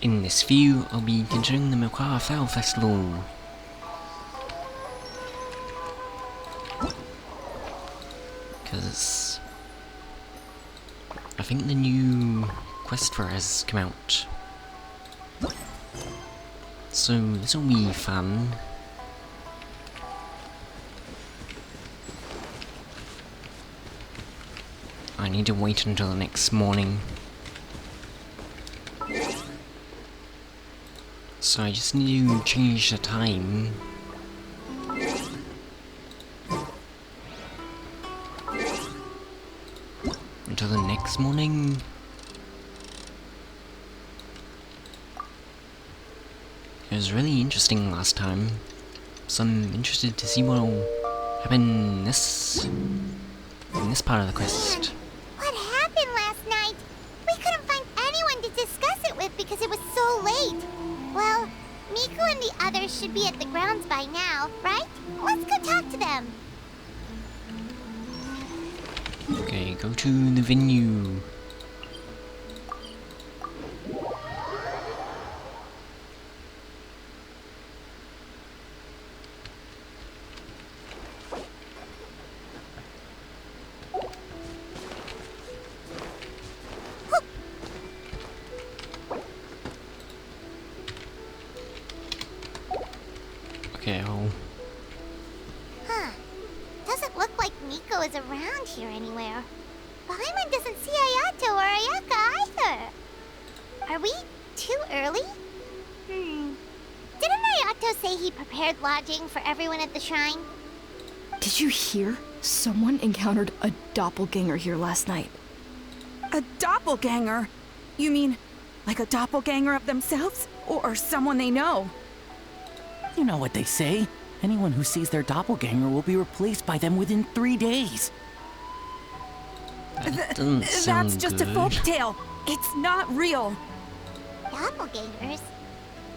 In this view, I'll be considering the Milkara Flower Festival. Because I think the new quest for has come out. So this will be fun. I need to wait until the next morning. So I just need to change the time. Until the next morning. It was really interesting last time. So I'm interested to see what will happen in this part of the quest. What happened last night? We couldn't find anyone to discuss it with because it was so late. Well, Miku and the others should be at the grounds by now, right? Let's go talk to them. Okay, go to the venue. Okay, Huh. Doesn't look like Miko is around here anywhere. Paimon doesn't see Ayato or Ayaka either. Are we too early? Didn't Ayato say he prepared lodging for everyone at the shrine? Did you hear? Someone encountered a doppelganger here last night. A doppelganger? You mean, like a doppelganger of themselves? Or someone they know? You know what they say. Anyone who sees their doppelganger will be replaced by them within 3 days. that doesn't sound That's just good. a folk tale. It's not real. Doppelgangers?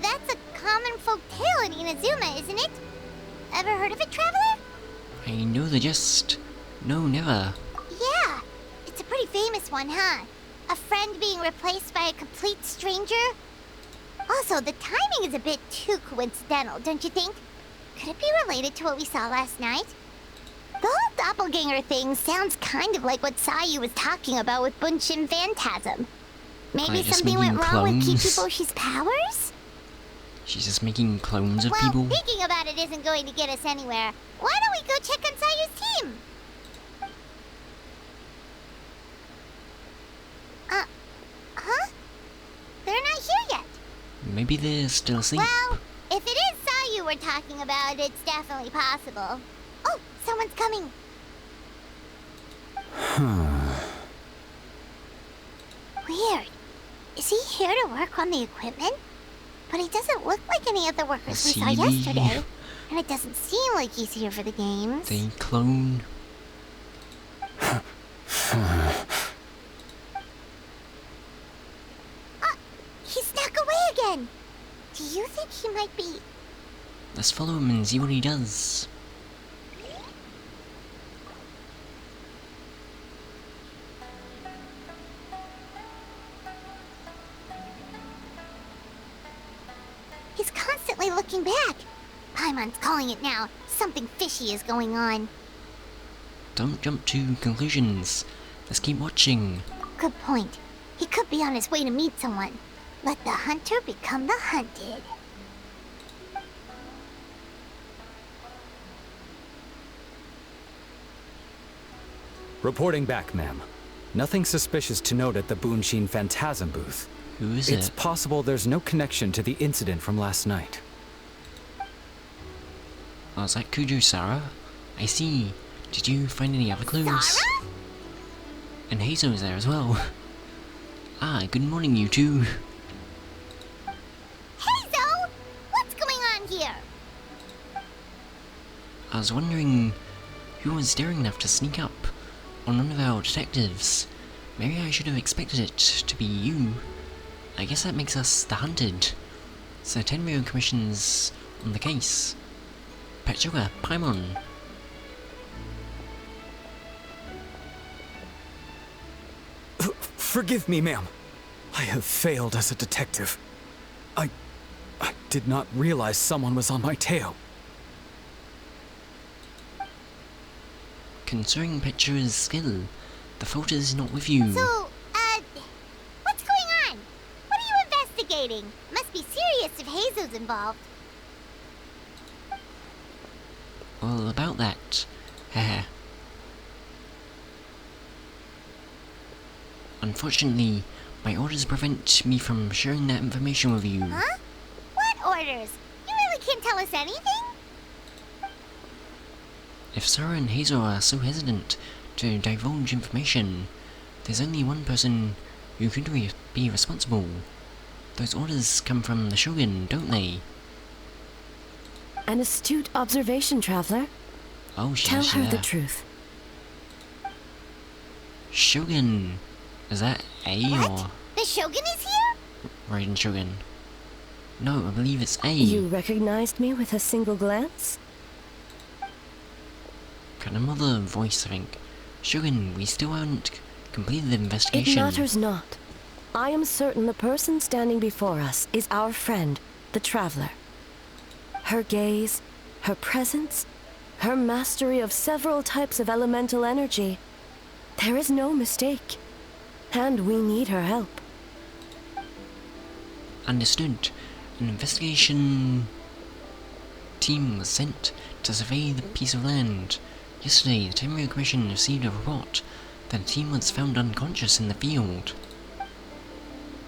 That's a common folk tale in Inazuma, isn't it? Ever heard of it, Traveler? I know the gist. No, never. Yeah, it's a pretty famous one, huh? A friend being replaced by a complete stranger? Also, the timing is a bit too coincidental, don't you think? Could it be related to what we saw last night? The whole doppelganger thing sounds kind of like what Sayu was talking about with Bunshin Phantasm. Maybe Like just something went making wrong with clones? Kikiboshi's powers? She's just making clones of Well, people. thinking about it isn't going to get us anywhere. Why don't we go check on Sayu's team? Huh? They're not here yet. Maybe they're still asleep. Well, if it is Sayu we're talking about, it's definitely possible. Oh, someone's coming. Weird. Is he here to work on the equipment? But he doesn't look like any of the workers we saw CB. yesterday. And it doesn't seem like he's here for the games. They clone. He snuck away again. Do you think he might be... Let's follow him and see what he does. He's constantly looking back. Paimon's calling it now. Something fishy is going on. Don't jump to conclusions. Let's keep watching. Good point. He could be on his way to meet someone. Let the hunter become the hunted. Reporting back, ma'am. Nothing suspicious to note at the Bunshin Phantasm booth. Who is It's it? possible there's no connection to the incident from last night. Oh, is that Kujo Sara? I see. Did you find any other clues? Zara? And Hazo is there as well. Ah, good morning, you two. Hazo! What's going on here? I was wondering who was daring enough to sneak up on one of our detectives. Maybe I should have expected it to be you. I guess that makes us the hunted. So Tenryo commissions on the case. Patchsoka, Paimon. Forgive me, ma'am. I have failed as a detective. I did not realize someone was on my tail. Considering Petra's skill, the fault is not with you. So, what's going on? What are you investigating? Must be serious if Hazel's involved. Well, about that. Haha. Unfortunately, my orders prevent me from sharing that information with you. Huh? What orders? You really can't tell us anything? If Sarah and Hazel are so hesitant to divulge information, there's only one person who could be responsible. Those orders come from the Shogun, don't they? An astute observation, traveler. Oh, she's Tell her the there. truth. Shogun. Is that A What? or The Shogun is here? Raiden Shogun? No, I believe it's A. You recognized me with a single glance? Kind of mother voice, I think. Shogun, we still haven't completed the investigation. It matters not. I am certain the person standing before us is our friend, the traveler. Her gaze, her presence, her mastery of several types of elemental energy. There is no mistake. And we need her help. Understood. An investigation team was sent to survey the piece of land. Yesterday, the Tenryou Commission received a report that a team was found unconscious in the field.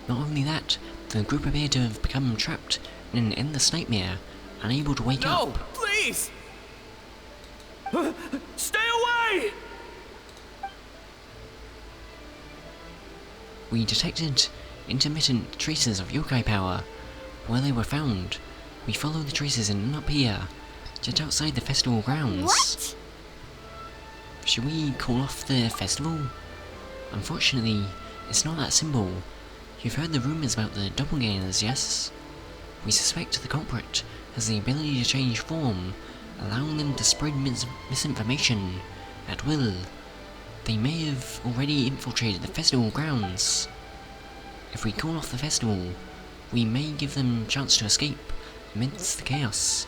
Not only that, the group appeared to have become trapped in an endless nightmare, unable to wake up. No, please! Stay away! We detected intermittent traces of yokai power. Where they were found, we followed the traces and ended up here, just outside the festival grounds. What? Should we call off the festival? Unfortunately, it's not that simple. You've heard the rumors about the Doppelgangers, yes? We suspect the culprit has the ability to change form, allowing them to spread misinformation at will. They may have already infiltrated the festival grounds. If we call off the festival, we may give them a chance to escape amidst the chaos.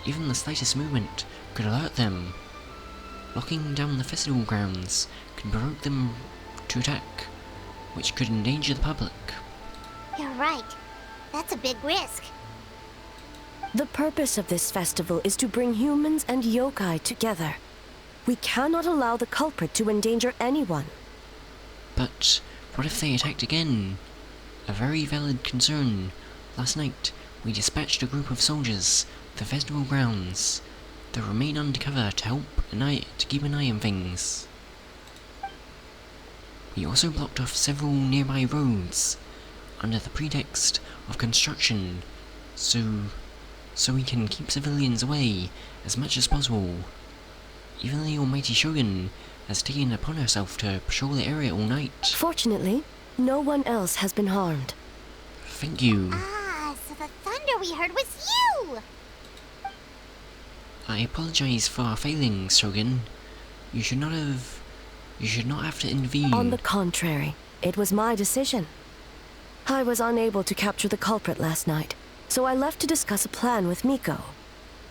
Even the slightest movement could alert them. Locking down the festival grounds could provoke them to attack, which could endanger the public. You're right. That's a big risk. The purpose of this festival is to bring humans and yokai together. We cannot allow the culprit to endanger anyone. But what if they attacked again? A very valid concern. Last night, we dispatched a group of soldiers to the festival grounds. They remain undercover to help to keep an eye on things. We also blocked off several nearby roads under the pretext of construction, so we can keep civilians away as much as possible. Even the almighty Shogun has taken it upon herself to patrol the area all night. Fortunately, no one else has been harmed. Thank you. Ah, so the thunder we heard was you! I apologize for our failings, Shogun. You should not have to intervene. On the contrary, it was my decision. I was unable to capture the culprit last night, so I left to discuss a plan with Miko.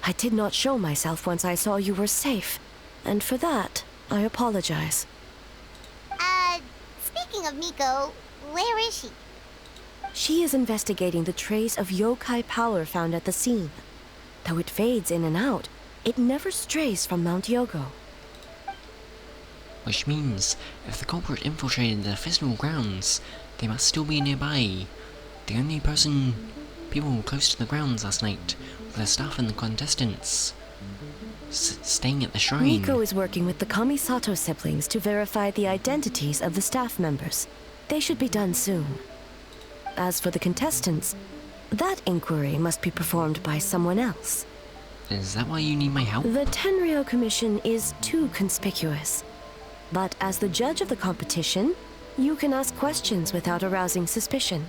I did not show myself once I saw you were safe, and for that, I apologize. Speaking of Miko, where is she? She is investigating the trace of yokai power found at the scene. Though it fades in and out, it never strays from Mount Yogo. Which means, if the culprit infiltrated the festival grounds, they must still be nearby. The only people close to the grounds last night were the staff and the contestants. Staying at the shrine. Miko is working with the Kamisato siblings to verify the identities of the staff members. They should be done soon. As for the contestants, that inquiry must be performed by someone else. Is that why you need my help? The Tenryou Commission is too conspicuous. But as the judge of the competition, you can ask questions without arousing suspicion.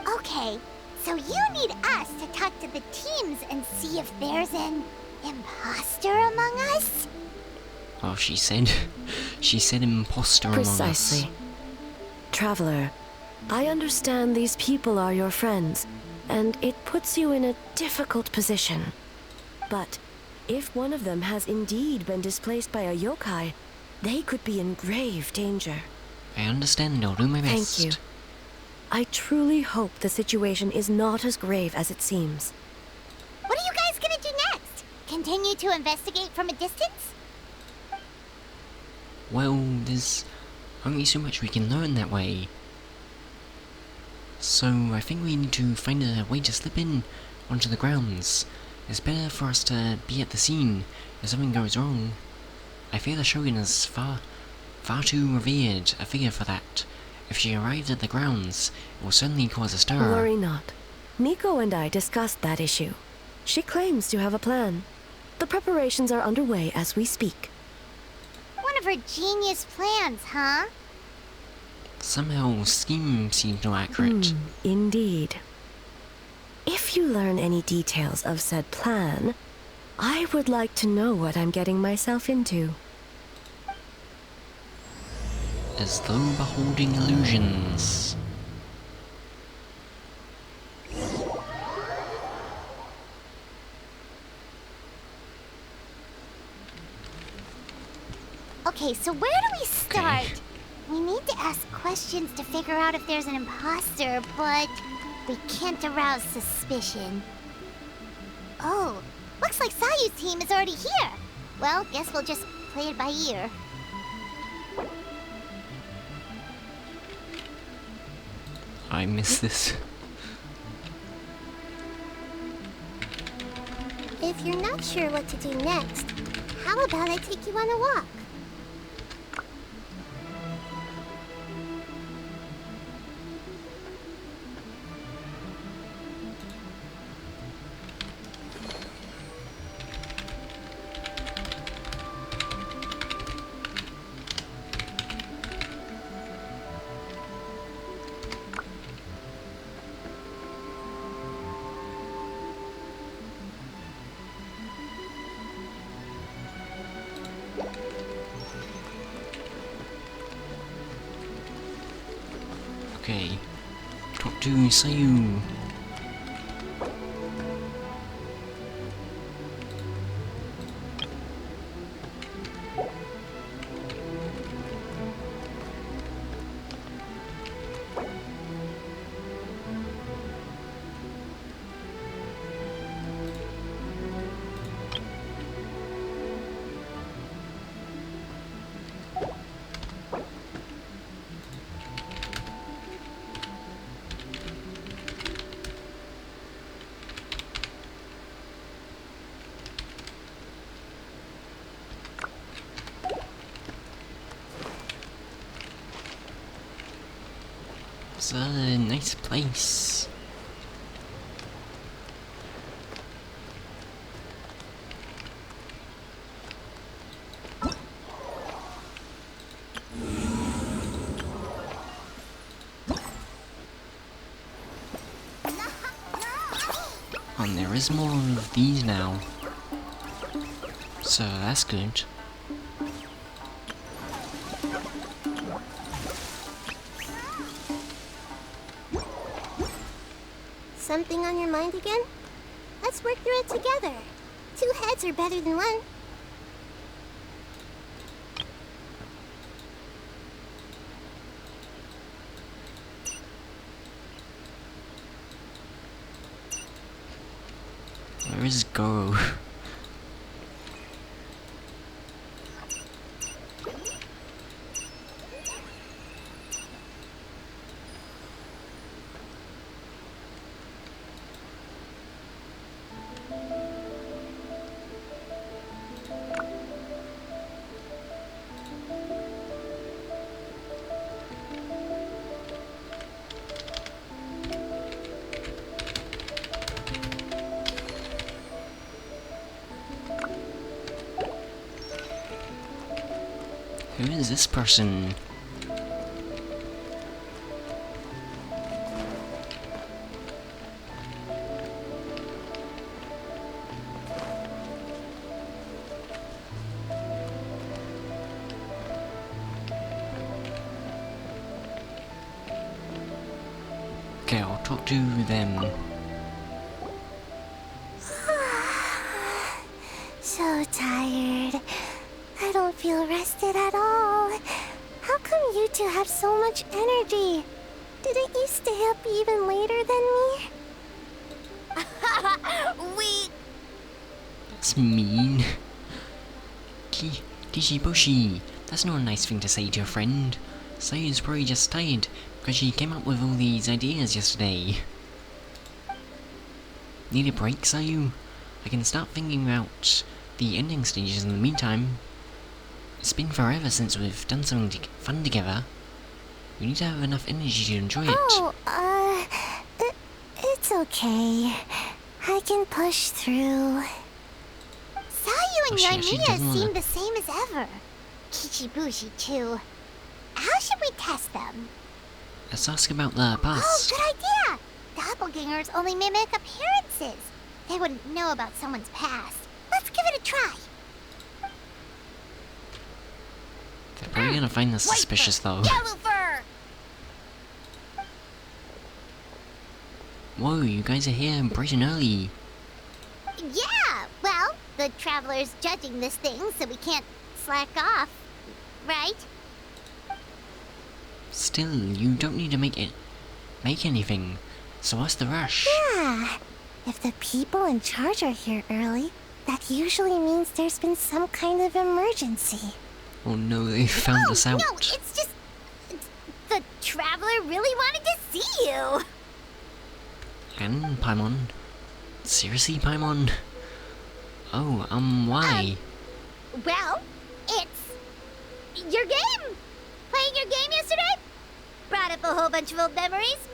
Okay, so you need us to talk to the teams and see if there's an imposter among us? Oh, she said imposter among us. Precisely. Traveler, I understand these people are your friends, and it puts you in a difficult position. But if one of them has indeed been displaced by a yokai, they could be in grave danger. I understand. I'll do my best. Thank you. I truly hope the situation is not as grave as it seems. What are you guys gonna do next? Continue to investigate from a distance? Well, there's only so much we can learn that way. So I think we need to find a way to slip in onto the grounds. It's better for us to be at the scene if something goes wrong. I fear the Shogun is far too revered a figure for that. If she arrived at the grounds, it will certainly cause a stir. Worry not. Miko and I discussed that issue. She claims to have a plan. The preparations are underway as we speak. One of her genius plans, huh? Somehow, scheme seems more accurate. Indeed. If you learn any details of said plan, I would like to know what I'm getting myself into. As though beholding illusions. Okay, so where do we start? Okay. We need to ask questions to figure out if there's an imposter, but we can't arouse suspicion. Oh, looks like Sayu's team is already here. Well, guess we'll just play it by ear. I miss this. If you're not sure what to do next, how about I take you on a walk? Okay. Talk to Sayu. It's a nice place. And there is more of these now. So that's good. Something on your mind again? Let's work through it together. 2 heads are better than 1. Where is Goro? Who is this person? talk to them. So tired. I don't feel rested at all. How come you two have so much energy? Didn't you stay up even later than me? That's mean. Kishiboshi, that's not a nice thing to say to a friend. Sayu's probably just tired because she came up with all these ideas yesterday. Need a break, Sayu? I can start thinking about the ending stages in the meantime. It's been forever since we've done something fun together. We need to have enough energy to enjoy it. Oh, it's okay. I can push through. Sayu and Yoimiya seem the same as ever. Kichibushi too. How should we test them? Let's ask about the past. Oh, good idea! Doppelgangers only mimic appearances. They wouldn't know about someone's past. Let's give it a try. They're probably gonna find this suspicious though. Yellow fur! Whoa, you guys are here bright and early. Yeah, well, the Traveler's judging this thing, so we can't slack off, right? Still, you don't need to make anything. So what's the rush? Yeah, if the people in charge are here early, that usually means there's been some kind of emergency. Oh no, they found us out. No, it's just... the Traveler really wanted to see you! And Paimon? Seriously, Paimon? Oh, why? Well, it's... your game! Playing your game yesterday? Brought up a whole bunch of old memories.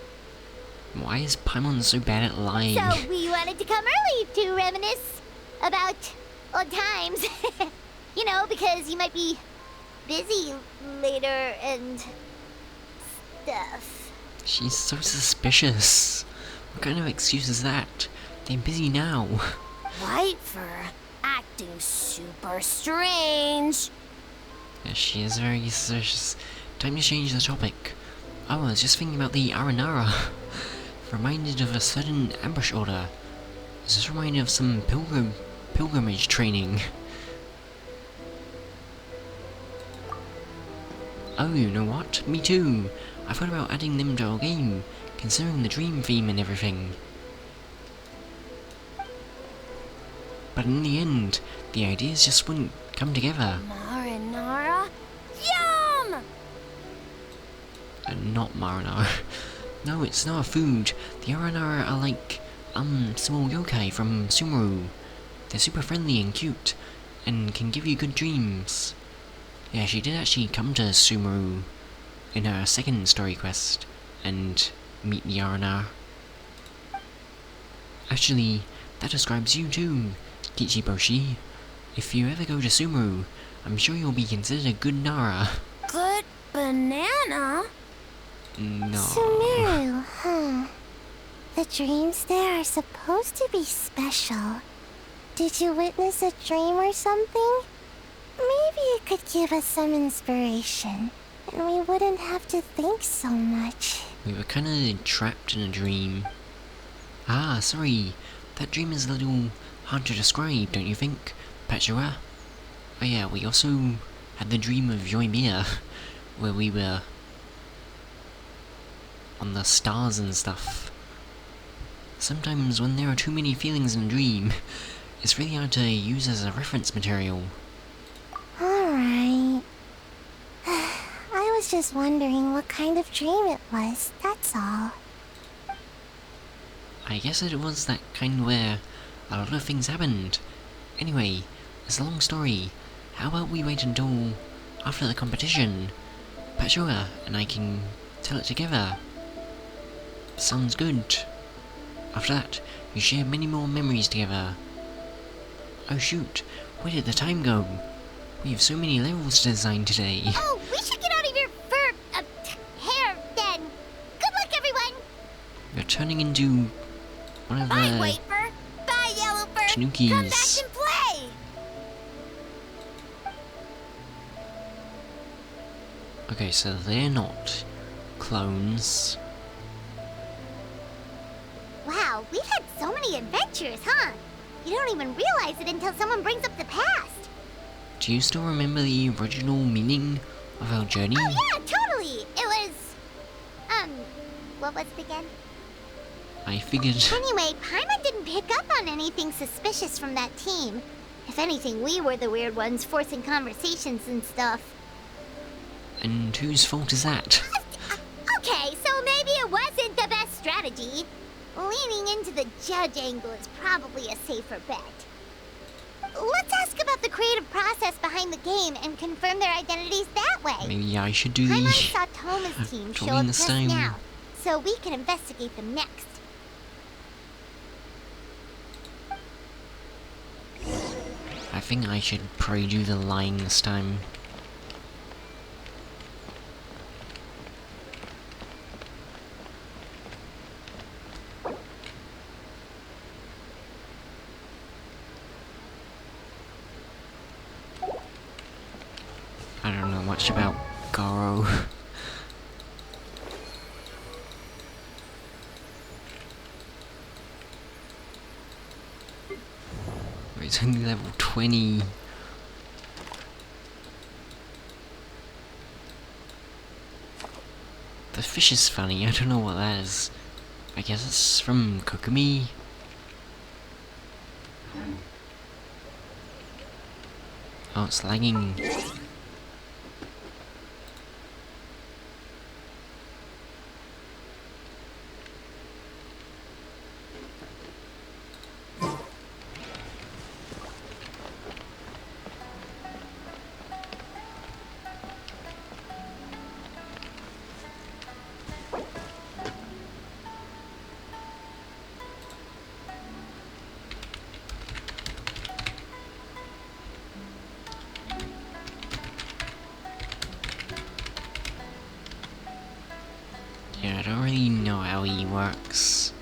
Why is Paimon so bad at lying? So we wanted to come early to reminisce about old times. You know, because you might be busy later and stuff. She's so suspicious. What kind of excuse is that? They're busy now. White fur acting super strange. Yeah, she is very suspicious. Time to change the topic. Oh, I was just thinking about the Aranara. Reminded of a sudden ambush order. Is this reminded of some pilgrimage training? Oh, you know what? Me too. I thought about adding them to our game, considering the dream theme and everything. But in the end, the ideas just wouldn't come together. Marinara? Yum! Not marinara. No, it's not a food. The Aranara are like, small yokai from Sumeru. They're super friendly and cute, and can give you good dreams. Yeah, she did actually come to Sumeru in her second story quest, and meet the Aranara. Actually, that describes you too, Kichiboshi. If you ever go to Sumeru, I'm sure you'll be considered a good Nara. Good banana? No. Sumeru, huh? The dreams there are supposed to be special. Did you witness a dream or something? Maybe it could give us some inspiration, and we wouldn't have to think so much. We were kinda trapped in a dream. Ah, sorry. That dream is a little hard to describe, don't you think, Patchsoka? Oh yeah, we also had the dream of Yoimiya, where we were on the stars and stuff. Sometimes when there are too many feelings in a dream, it's really hard to use as a reference material. Alright. I was just wondering what kind of dream it was, that's all. I guess it was that kind where a lot of things happened. Anyway, it's a long story. How about we wait until after the competition? Patchsoka and I can tell it together. Sounds good. After that, we share many more memories together. Oh shoot, where did the time go? We have so many levels to design today. Oh, we should get out of your fur, hair then. Good luck, everyone. We're turning into one of Bye, the White Fur. Bye, Yellow Fur. Tanukis. Come back and play. Okay, so they're not clones. We've had so many adventures, huh? You don't even realize it until someone brings up the past. Do you still remember the original meaning of our journey? Oh yeah, totally! It was... what was it again? I figured... Anyway, Paimon didn't pick up on anything suspicious from that team. If anything, we were the weird ones forcing conversations and stuff. And whose fault is that? Okay, so maybe it wasn't the best strategy. Leaning into the judge angle is probably a safer bet. Let's ask about the creative process behind the game and confirm their identities that way. Maybe I should do Paimon the... saw Toma's team show Join up this just time. now, so we can investigate them next. I think I should probably do the lying this time. I don't know much about Garo. It's only level 20. The fish is funny, I don't know what that is. I guess it's from Kokomi. Oh, it's lagging. Yeah, I don't really know how he works.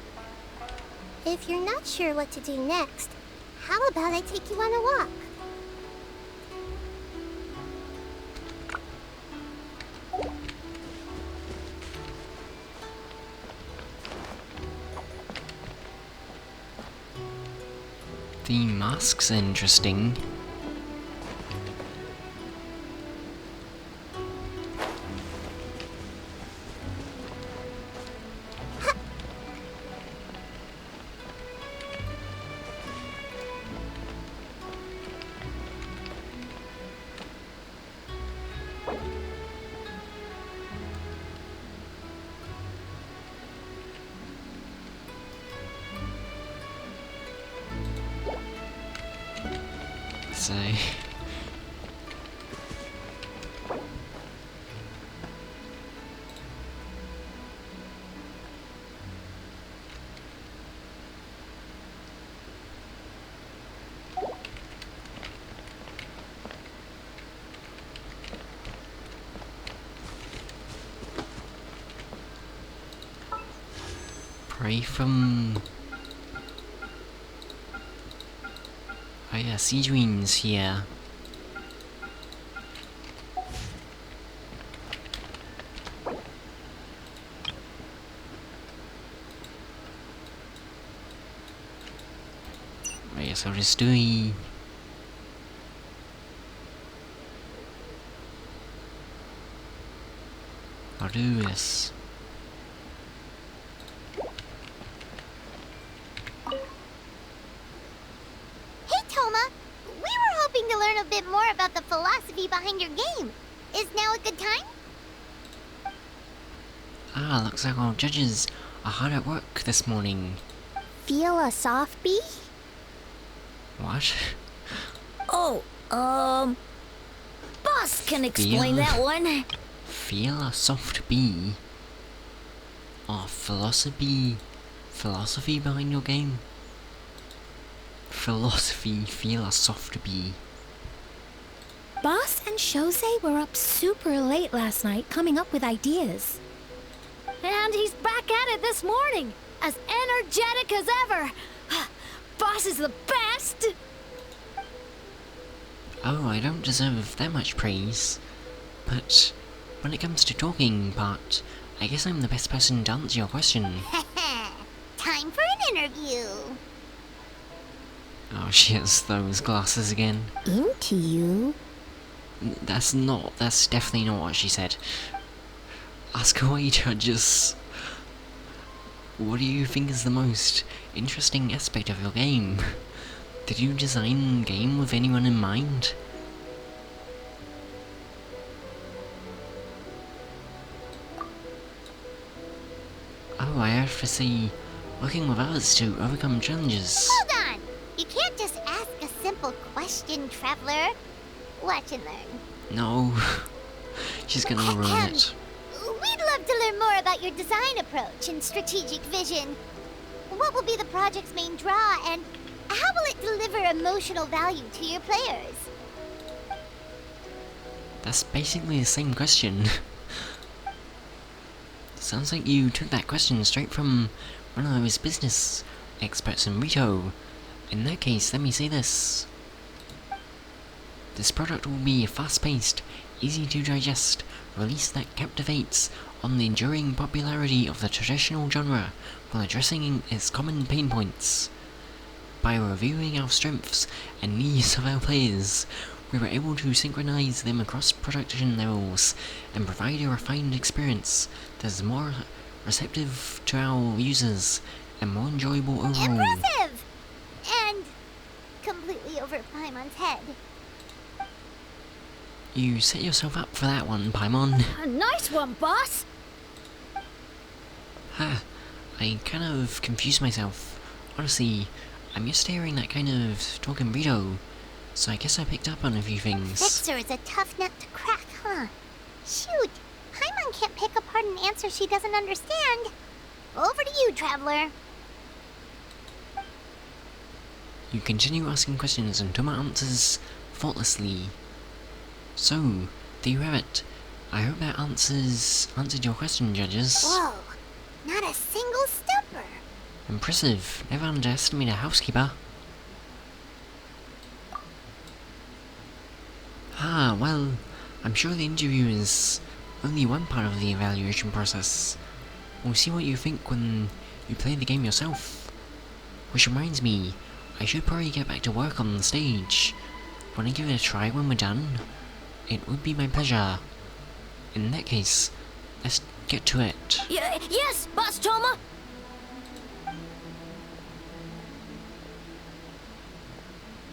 If you're not sure what to do next, how about I take you on a walk? The mask's interesting. So... Pray from... Oh yeah, Seedween's here. I guess I'll just do I'll do this. Hey, Toma! We were hoping to learn a bit more about the philosophy behind your game. Is now a good time? Ah, looks like our judges are hard at work this morning. Feel a soft bee? What? Oh, Boss can explain Feel- that one. Feel a soft bee? Or philosophy behind your game? Philosophy, feel a soft bee. Boss and Shosei were up super late last night coming up with ideas. And he's back at it this morning, as energetic as ever. Boss is the best! Oh, I don't deserve that much praise. But when it comes to talking part, I guess I'm the best person to answer your question. time for an interview. Oh, she has those glasses again. Into you? That's definitely not what she said. Ask away, judges. What do you think is the most interesting aspect of your game? Did you design the game with anyone in mind? Oh, I have to see working with others to overcome challenges. Hold on! You can't just ask a simple question, Traveler. Watch and learn. No, she's gonna ruin it. We'd love to learn more about your design approach and strategic vision. What will be the project's main draw, and how will it deliver emotional value to your players? That's basically the same question. Sounds like you took that question straight from one of those business experts in Rito. In that case, let me say this. This product will be a fast-paced, easy to digest release that captivates on the enduring popularity of the traditional genre while addressing its common pain points. By reviewing our strengths and needs of our players, we were able to synchronize them across production levels and provide a refined experience that is more receptive to our users and more enjoyable overall. Impressive! And completely over Paimon's head. You set yourself up for that one, Paimon. A nice one, boss! Ha, I kind of confused myself. Honestly, I'm used to hearing that kind of talk in Rito, so I guess I picked up on a few things. Fixer is a tough nut to crack, huh? Shoot, Paimon can't pick apart an answer she doesn't understand. Over to you, Traveler. You continue asking questions and Toma answers faultlessly. So, there you have it. I hope that answered your question, judges. Whoa, not a single stumper. Impressive. Never underestimate a housekeeper. Ah, well, I'm sure the interview is only one part of the evaluation process. We'll see what you think when you play the game yourself. Which reminds me, I should probably get back to work on the stage. Wanna give it a try when we're done? It would be my pleasure. In that case, let's get to it. Yes, Boss Toma!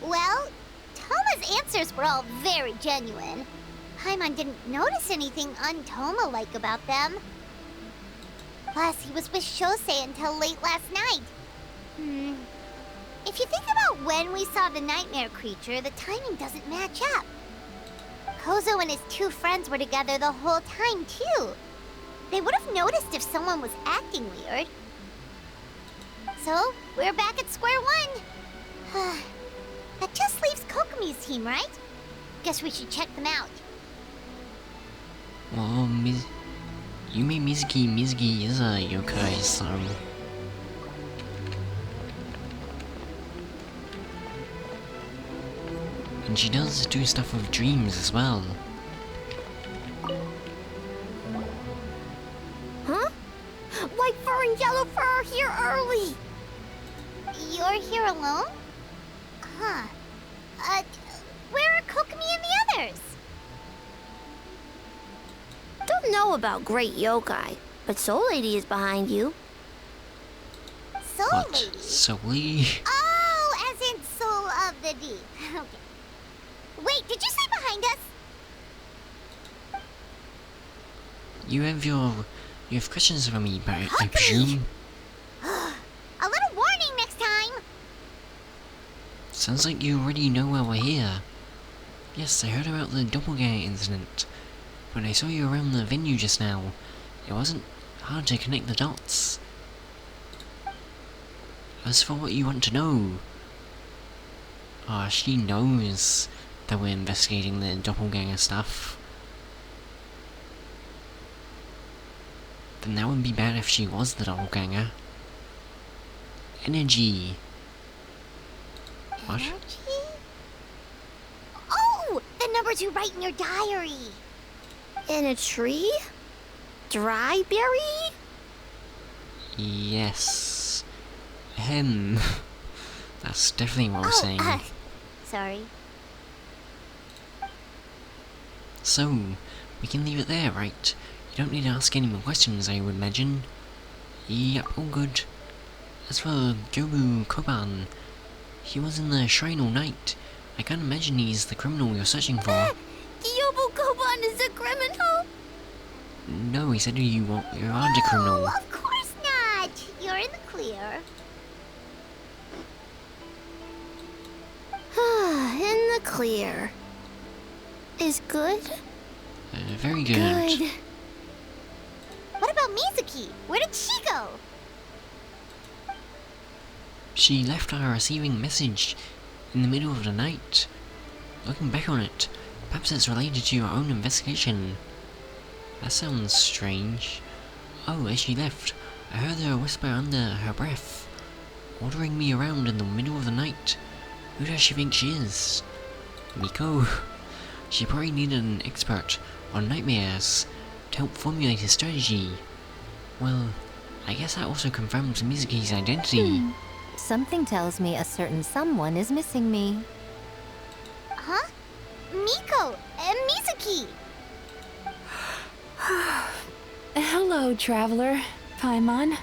Well, Toma's answers were all very genuine. Paimon didn't notice anything un-Toma-like about them. Plus, he was with Shosei until late last night. If you think about when we saw the nightmare creature, the timing doesn't match up. Kozo and his two friends were together the whole time, too. They would have noticed if someone was acting weird. So, we're back at square one. That just leaves Kokomi's team, right? Guess we should check them out. Well, Yume Mizuki is a yokai, so... And she does do stuff with dreams as well. Huh? White fur and yellow fur are here early! You're here alone? Huh. Where are Kokomi and the others? Don't know about Great Yokai, but Soul Lady is behind you. Soul What? Lady? Souli? Oh, as in Soul of the Deep. Okay. Wait, did you say behind us? You have questions for me, but I Kokomi! presume... A little warning next time! Sounds like you already know why we're here. Yes, I heard about the Doppelganger incident. When I saw you around the venue just now, it wasn't hard to connect the dots. As for what you want to know... she knows that we're investigating the Doppelganger stuff. Then that would be bad if she was the Doppelganger. Energy. What? Energy? Oh! The numbers you write in your diary! In a tree? Dry berry? Yes. Ahem. That's definitely what I was saying. Sorry. So, we can leave it there, right? You don't need to ask any more questions, I would imagine. Yep, all good. As for Jobu Koban, he was in the shrine all night. I can't imagine he's the criminal you're searching for. Yobu Koban is a criminal? No, he said you are the criminal. No, of course not. You're in the clear. In the clear. Is good? Very good. Good. What about Mizuki? Where did she go? She left a receiving message in the middle of the night. Looking back on it, perhaps it's related to your own investigation. That sounds strange. Oh, as she left, I heard her whisper under her breath, ordering me around in the middle of the night. Who does she think she is? Miko? She probably needed an expert on nightmares to help formulate a strategy. Well, I guess that also confirms Mizuki's identity. Something tells me a certain someone is missing me. Huh? Miko and Mizuki. Hello, traveler. Paimon.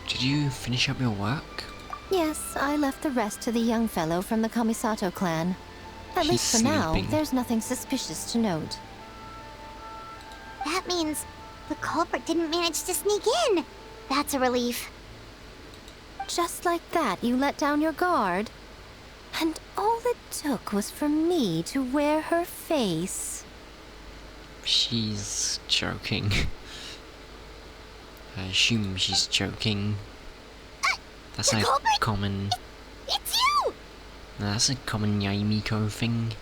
Did you finish up your work? Yes, I left the rest to the young fellow from the Kamisato clan. At He's least for now, sleeping. there's nothing suspicious to note. That means the culprit didn't manage to sneak in. That's a relief. Just like that, you let down your guard? And all it took was for me to wear her face. She's joking. I assume she's joking. That's the a culprit? common... It's you! That's a common Yaimiko thing.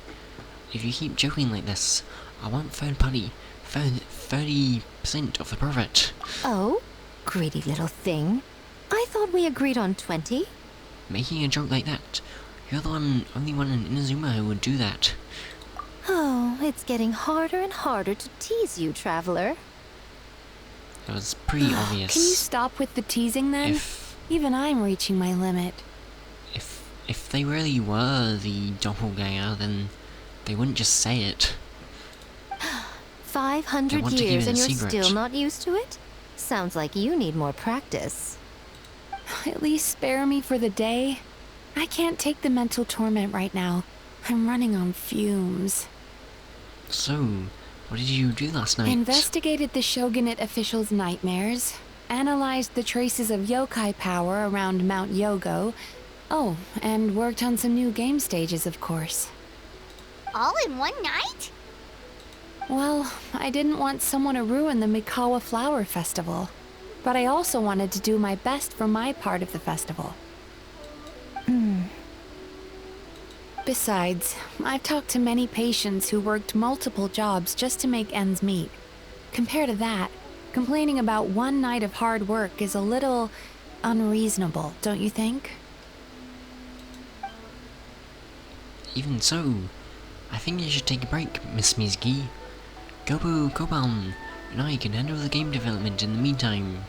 If you keep joking like this, I want third party, 30% of the profit. Oh? Greedy little thing. I thought we agreed on 20. Making a joke like that, you're the only one in Inazuma who would do that. Oh, it's getting harder and harder to tease you, traveler. It was pretty obvious. Can you stop with the teasing then? Even I'm reaching my limit. If they really were the doppelganger, then they wouldn't just say it. 500 want to keep years it a and you're secret. still not used to it? Sounds like you need more practice. At least spare me for the day. I can't take the mental torment right now. I'm running on fumes. So, what did you do last night? Investigated the shogunate officials' nightmares, analyzed the traces of yokai power around Mount Yogo. Oh, and worked on some new game stages, of course. All in one night? Well, I didn't want someone to ruin the Mikawa Flower Festival, but I also wanted to do my best for my part of the festival. Besides, I've talked to many patients who worked multiple jobs just to make ends meet. Compared to that, complaining about one night of hard work is a little unreasonable, don't you think? Even so, I think you should take a break, Miss Mizuki. Gobu Koban and I can handle the game development in the meantime.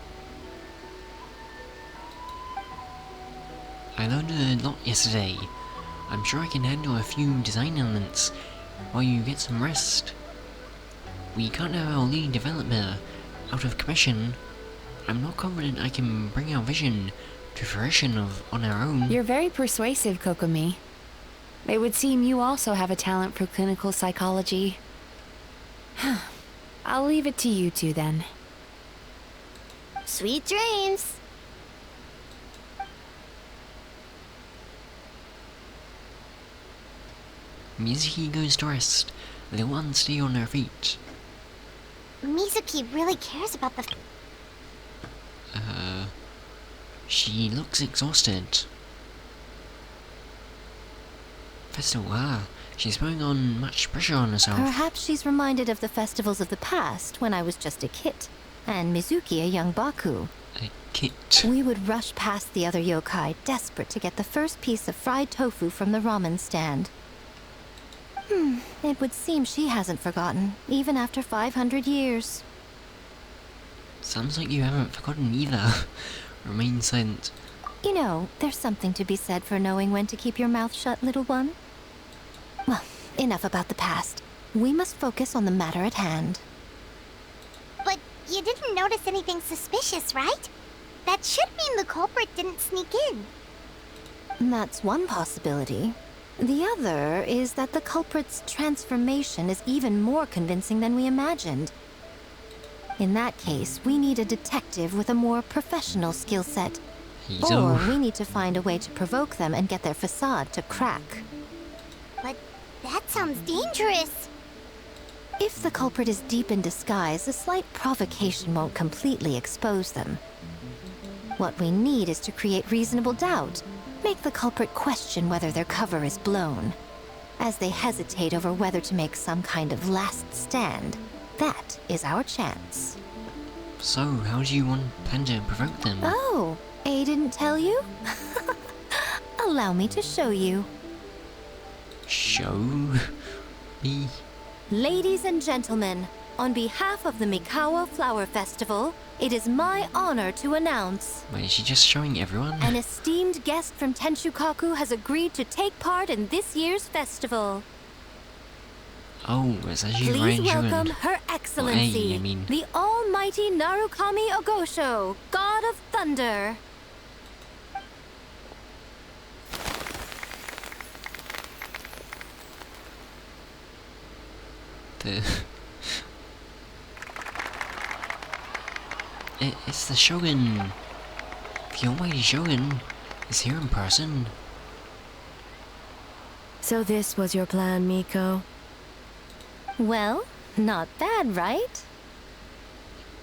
I learned a lot yesterday. I'm sure I can handle a few design elements while you get some rest. We can't have our lead developer out of commission. I'm not confident I can bring our vision to fruition on our own. You're very persuasive, Kokomi. It would seem you also have a talent for clinical psychology. I'll leave it to you two then. Sweet dreams. Mizuki goes to rest, the little one stay on her feet. Mizuki really cares about the... She looks exhausted. Festival, she's putting on much pressure on herself. Perhaps she's reminded of the festivals of the past when I was just a kid, and Mizuki a young Baku. A kit. We would rush past the other yokai, desperate to get the first piece of fried tofu from the ramen stand. It would seem she hasn't forgotten, even after 500 years. Sounds like you haven't forgotten either. Remain silent. You know, there's something to be said for knowing when to keep your mouth shut, little one. Well, enough about the past. We must focus on the matter at hand. But you didn't notice anything suspicious, right? That should mean the culprit didn't sneak in. That's one possibility. The other is that the culprit's transformation is even more convincing than we imagined. In that case, we need a detective with a more professional skill set. Or we need to find a way to provoke them and get their facade to crack. But that sounds dangerous. If the culprit is deep in disguise, a slight provocation won't completely expose them. What we need is to create reasonable doubt. Make the culprit question whether their cover is blown. As they hesitate over whether to make some kind of last stand, that is our chance. So, how do you plan to provoke them? Oh, A didn't tell you? Allow me to show you. Show me? Ladies and gentlemen, on behalf of the Mikawa Flower Festival, it is my honor to announce... Wait, is she just showing everyone? An esteemed guest from Tenshukaku has agreed to take part in this year's festival. Oh, it's actually Please Ryan welcome Shuin. Her Excellency, Well, I mean... the almighty Narukami Ogosho, God of Thunder. It's the Shogun. The almighty Shogun is here in person. So this was your plan, Miko? Well, not bad, right?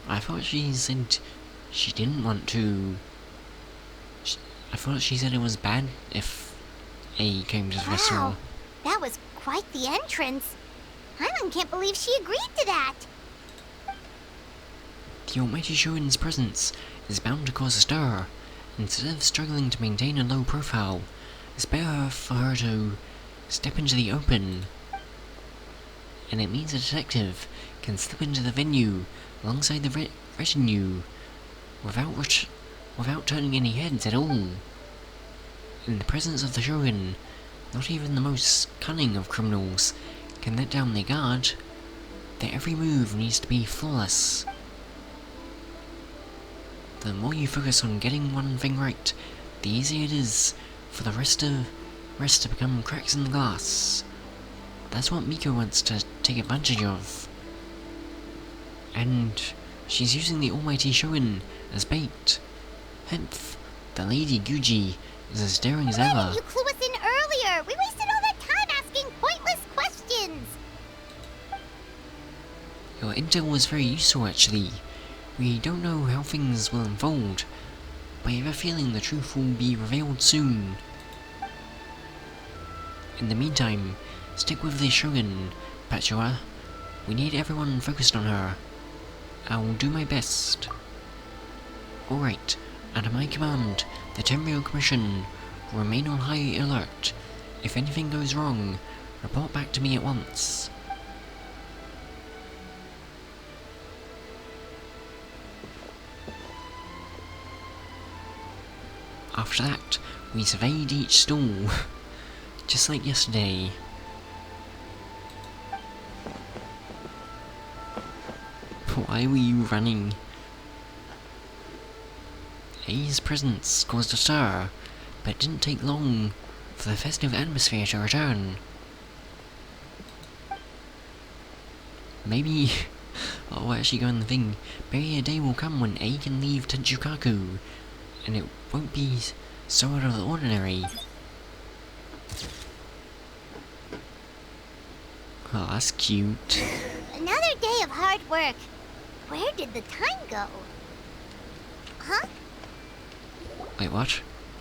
I thought she said she didn't want to... I thought she said it was bad if A came to the festival. Wow, that was quite the entrance. Paimon can't believe she agreed to that. The almighty Shogun's presence is bound to cause a stir. Instead of struggling to maintain a low profile, it's better for her to step into the open. And it means a detective can slip into the venue alongside the retinue without turning any heads at all. In the presence of the Shogun, not even the most cunning of criminals can let down their guard. Their every move needs to be flawless. The more you focus on getting one thing right, the easier it is for the rest to become cracks in the glass. That's what Miko wants to take advantage of. And she's using the almighty Shogun as bait. Hence, the Lady Guji is as daring as Why ever. didn't you clue us in earlier? We wasted all that time asking pointless questions. Your intel was very useful, actually. We don't know how things will unfold, but I have a feeling the truth will be revealed soon. In the meantime, stick with the Shogun, Patchsoka. We need everyone focused on her. I will do my best. Alright, under my command, the Tenryou Commission will remain on high alert. If anything goes wrong, report back to me at once. After that, we surveyed each stall, just like yesterday. Why were you running? A's presence caused a stir, but it didn't take long for the festive atmosphere to return. Maybe... oh, we're actually going the thing. Maybe a day will come when A can leave Tenshukaku, and it won't be so out of the ordinary. Oh, that's cute. Another day of hard work. Where did the time go? Huh? Wait, what?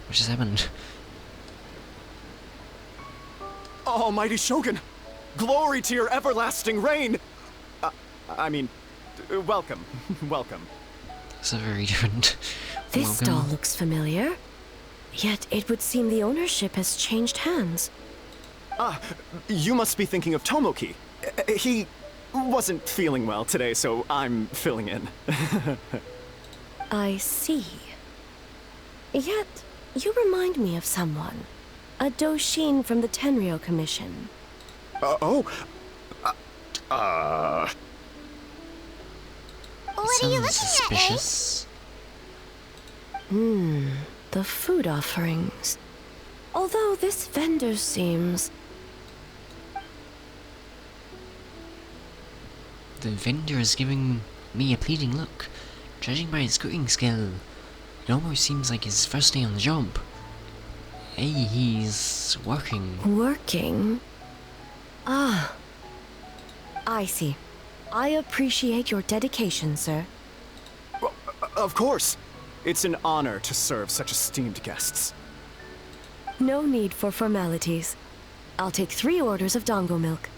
What just happened? Almighty Shogun! Glory to your everlasting reign! Welcome. Welcome. That's a very different This welcome. doll looks familiar. Yet it would seem the ownership has changed hands. Ah, you must be thinking of Tomoki. He wasn't feeling well today, so I'm filling in. I see. Yet, You remind me of someone. A Doshin from the Tenryo Commission. Oh. What are you looking suspicious. The food offerings. Although this vendor seems... The vendor is giving me a pleading look. Judging by his cooking skill, it almost seems like his first day on the job. Hey, he's working. Working? Ah. I see. I appreciate your dedication, sir. Well, of course. It's an honor to serve such esteemed guests. No need for formalities. I'll take 3 orders of dango milk.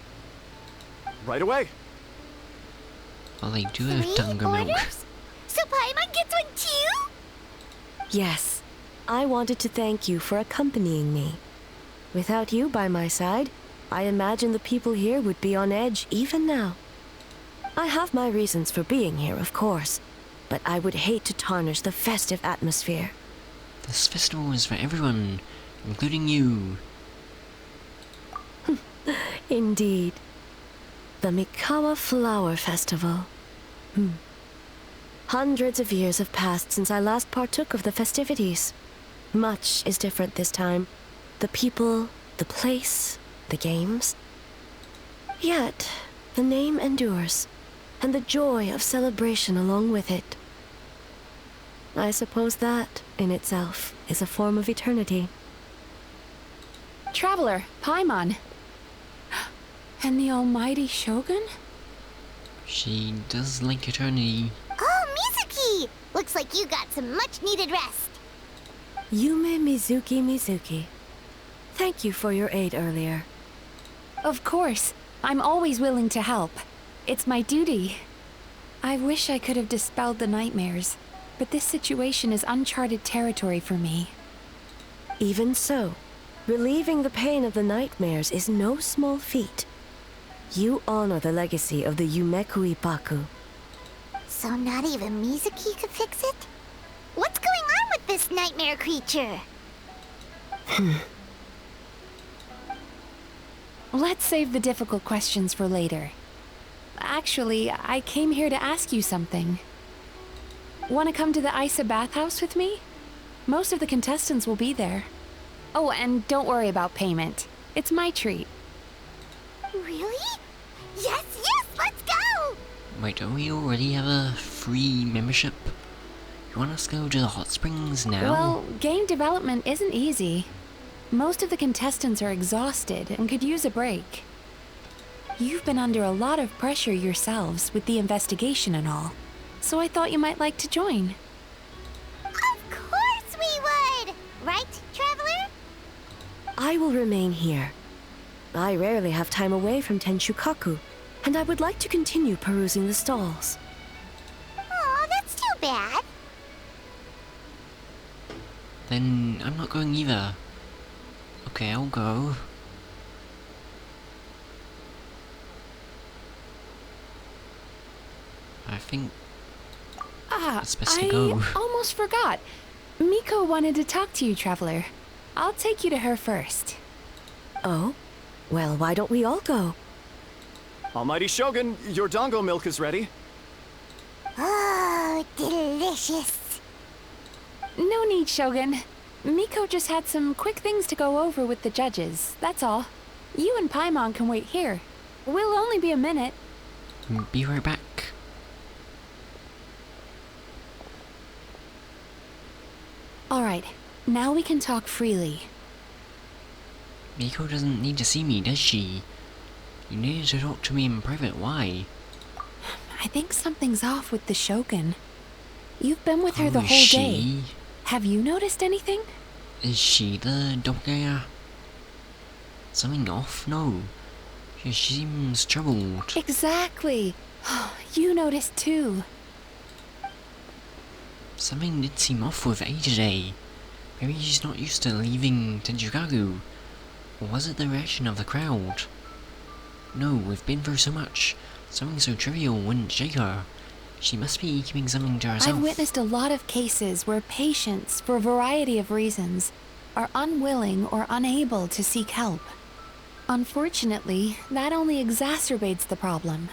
Right away. Well, they do have dango milk. Orders? So Paimon gets one too? Yes. I wanted to thank you for accompanying me. Without you by my side, I imagine the people here would be on edge even now. I have my reasons for being here, of course, but I would hate to tarnish the festive atmosphere. This festival is for everyone, including you. Indeed. The Mikawa Flower Festival. Hundreds of years have passed since I last partook of the festivities. Much is different this time. The people, the place, the games. Yet, the name endures, and the joy of celebration along with it. I suppose that, in itself, is a form of eternity. Traveler, Paimon. And the almighty Shogun? She does like eternity. Oh, Mizuki! Looks like you got some much-needed rest. Yume Mizuki. Thank you for your aid earlier. Of course. I'm always willing to help. It's my duty. I wish I could have dispelled the nightmares, but this situation is uncharted territory for me. Even so, relieving the pain of the nightmares is no small feat. You honor the legacy of the Yumeku Ippaku. So not even Mizuki could fix it? What's going on with this nightmare creature? Let's save the difficult questions for later. Actually, I came here to ask you something. Want to come to the Isa bathhouse with me? Most of the contestants will be there. Oh, and don't worry about payment. It's my treat. Really? Yes, let's go! Wait, don't we already have a free membership? You want us to go to the hot springs now? Well, game development isn't easy. Most of the contestants are exhausted and could use a break. You've been under a lot of pressure yourselves with the investigation and all, so I thought you might like to join. Of course we would! Right, Traveler? I will remain here. I rarely have time away from Tenshukaku, and I would like to continue perusing the stalls. Aw, that's too bad. Then I'm not going either. Okay, I'll go. I think it's best to go. I almost forgot. Miko wanted to talk to you, Traveler. I'll take you to her first. Oh? Well, why don't we all go? Almighty Shogun, your dango milk is ready. Oh, delicious. No need, Shogun. Miko just had some quick things to go over with the judges, that's all. You and Paimon can wait here. We'll only be a minute. Be right back. Alright, now we can talk freely. Miko doesn't need to see me, does she? You needed to talk to me in private, why? I think something's off with the Shogun. You've been with her the Who is whole she? day. Have you noticed anything? Is she the doppelganger? Something off? No. She seems troubled. Exactly. You noticed too. Something did seem off with A today. Maybe she's not used to leaving Tenshukaku. Or was it the reaction of the crowd? No, we've been through so much. Something so trivial wouldn't shake her. She must be keeping something to herself. I've witnessed a lot of cases where patients, for a variety of reasons, are unwilling or unable to seek help. Unfortunately, that only exacerbates the problem.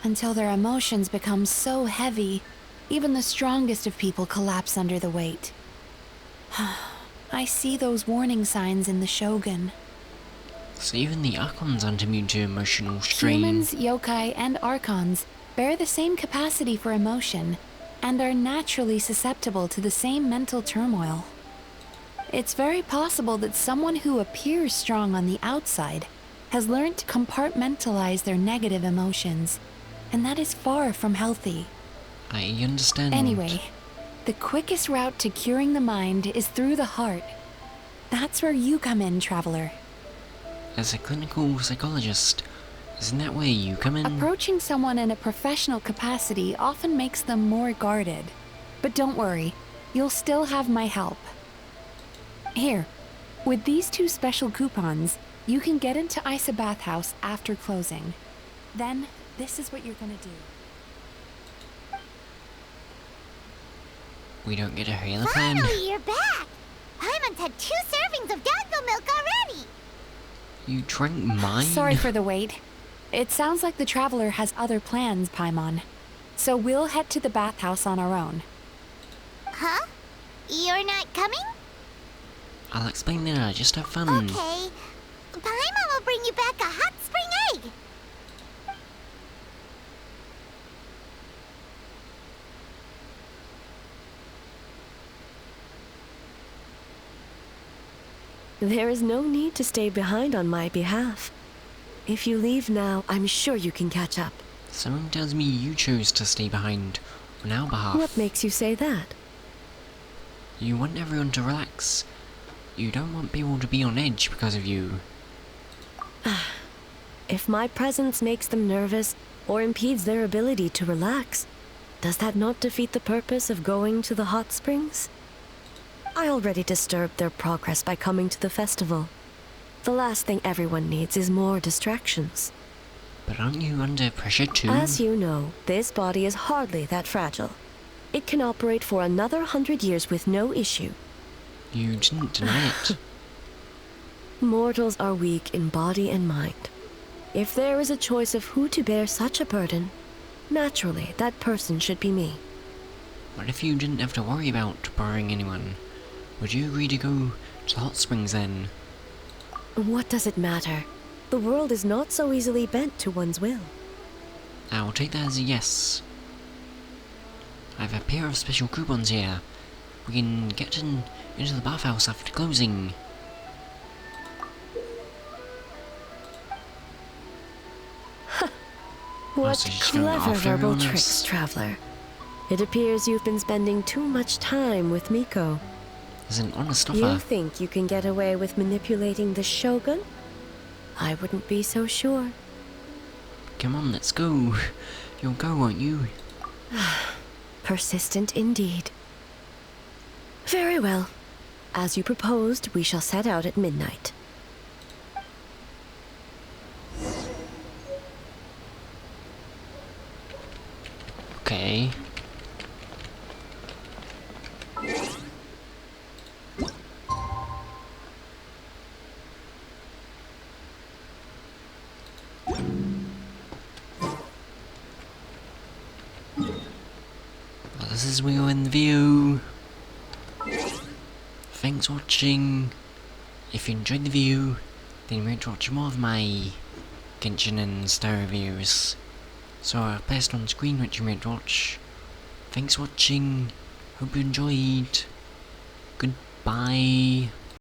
Until their emotions become so heavy, even the strongest of people collapse under the weight. I see those warning signs in the Shogun. So even the Archons aren't immune to emotional strain. Humans, yokai, and Archons bear the same capacity for emotion and are naturally susceptible to the same mental turmoil. It's very possible that someone who appears strong on the outside has learned to compartmentalize their negative emotions, and that is far from healthy. I understand. Anyway, the quickest route to curing the mind is through the heart. That's where you come in, Traveler. As a clinical psychologist, isn't that where you come in? Approaching someone in a professional capacity often makes them more guarded. But don't worry, you'll still have my help. Here, with these 2 special coupons, you can get into Isa Bathhouse after closing. Then, this is what you're gonna do. We don't get a halo plan. Finally, you're back! Paimon's had 2 servings of Dango milk already! You drank mine? Sorry for the wait. It sounds like the Traveler has other plans, Paimon. So we'll head to the bathhouse on our own. Huh? You're not coming? I'll explain later, just have fun. Okay. Paimon will bring you back a hot spring egg! There is no need to stay behind on my behalf. If you leave now, I'm sure you can catch up. Someone tells me you chose to stay behind on our behalf. What makes you say that? You want everyone to relax. You don't want people to be on edge because of you. If my presence makes them nervous or impedes their ability to relax, does that not defeat the purpose of going to the hot springs? I already disturbed their progress by coming to the festival. The last thing everyone needs is more distractions. But aren't you under pressure too? As you know, this body is hardly that fragile. It can operate for another 100 years with no issue. You didn't deny it. Mortals are weak in body and mind. If there is a choice of who to bear such a burden, naturally that person should be me. What if you didn't have to worry about borrowing anyone? Would you agree to go to the hot springs then? What does it matter? The world is not so easily bent to one's will. I'll take that as a yes. I have a pair of special coupons here. We can get into the bathhouse after closing. What so she's going clever after verbal everyone tricks, else. Traveler. It appears you've been spending too much time with Miko. As an honest You offer. think you can get away with manipulating the Shogun? I wouldn't be so sure. Come on, let's go. You'll go, won't you? Persistent indeed. Very well. As you proposed, we shall set out at midnight. Okay. Well, this is Wheel in the View. Thanks for watching. If you enjoyed the view, then remember to watch more of my Genshin and Star reviews. So I've placed on screen which you might watch. Thanks for watching. Hope you enjoyed. Goodbye.